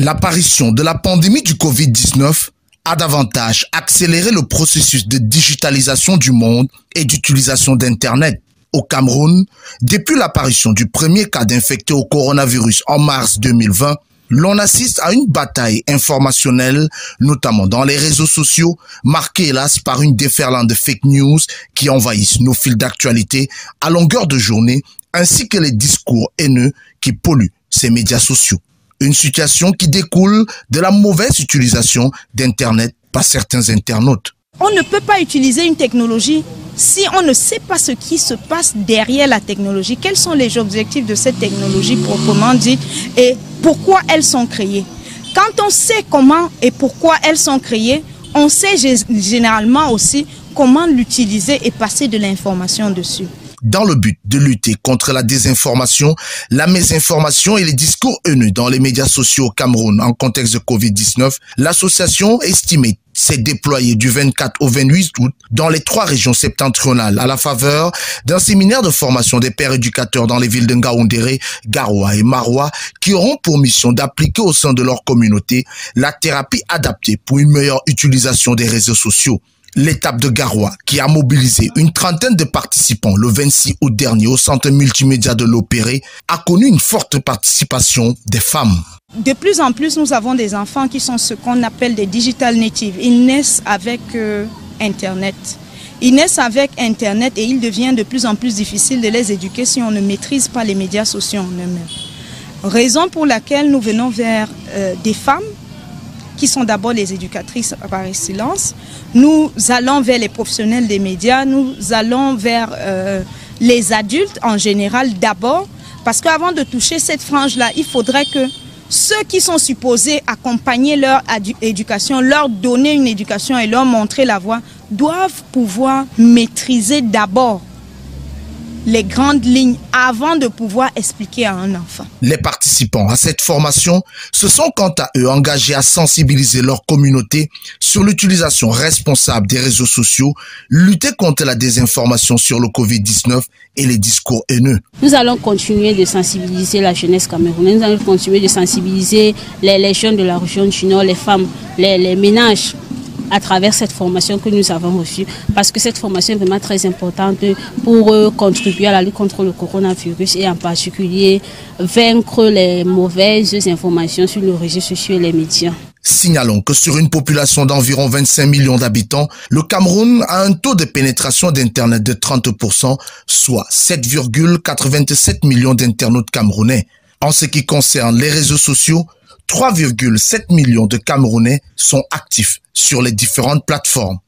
L'apparition de la pandémie du Covid-19 a davantage accéléré le processus de digitalisation du monde et d'utilisation d'Internet. Au Cameroun, depuis l'apparition du premier cas d'infecté au coronavirus en mars 2020, l'on assiste à une bataille informationnelle, notamment dans les réseaux sociaux, marquée hélas par une déferlante de fake news qui envahissent nos fils d'actualité à longueur de journée, ainsi que les discours haineux qui polluent ces médias sociaux. Une situation qui découle de la mauvaise utilisation d'Internet par certains internautes. On ne peut pas utiliser une technologie si on ne sait pas ce qui se passe derrière la technologie. Quels sont les objectifs de cette technologie proprement dite et pourquoi elles sont créées. Quand on sait comment et pourquoi elles sont créées, on sait généralement aussi comment l'utiliser et passer de l'information dessus. Dans le but de lutter contre la désinformation, la mésinformation et les discours haineux dans les médias sociaux au Cameroun en contexte de Covid-19, l'association estimée s'est déployée du 24 au 28 août dans les 3 régions septentrionales à la faveur d'un séminaire de formation des pères éducateurs dans les villes de Ngaoundéré, Garoua et Maroua qui auront pour mission d'appliquer au sein de leur communauté la thérapie adaptée pour une meilleure utilisation des réseaux sociaux. L'étape de Garoua, qui a mobilisé une trentaine de participants le 26 août dernier au centre multimédia de l'Opéré, a connu une forte participation des femmes. De plus en plus, nous avons des enfants qui sont ce qu'on appelle des digital natives. Ils naissent avec Internet. Ils naissent avec Internet et il devient de plus en plus difficile de les éduquer si on ne maîtrise pas les médias sociaux en eux-mêmes. Raison pour laquelle nous venons vers des femmes qui sont d'abord les éducatrices par excellence. Nous allons vers les professionnels des médias, nous allons vers les adultes en général d'abord, parce qu'avant de toucher cette frange-là, il faudrait que ceux qui sont supposés accompagner leur éducation, leur donner une éducation et leur montrer la voie, doivent pouvoir maîtriser d'abord les grandes lignes avant de pouvoir expliquer à un enfant. Les participants à cette formation se sont quant à eux engagés à sensibiliser leur communauté sur l'utilisation responsable des réseaux sociaux, lutter contre la désinformation sur le Covid-19 et les discours haineux. Nous allons continuer de sensibiliser la jeunesse camerounaise, nous allons continuer de sensibiliser les jeunes de la région du Nord, les femmes, les ménages, à travers cette formation que nous avons reçue, parce que cette formation est vraiment très importante pour contribuer à la lutte contre le coronavirus et en particulier vaincre les mauvaises informations sur les réseaux sociaux et les médias. Signalons que sur une population d'environ 25 millions d'habitants, le Cameroun a un taux de pénétration d'Internet de 30%, soit 7,87 millions d'internautes camerounais. En ce qui concerne les réseaux sociaux, 3,7 millions de Camerounais sont actifs sur les différentes plateformes.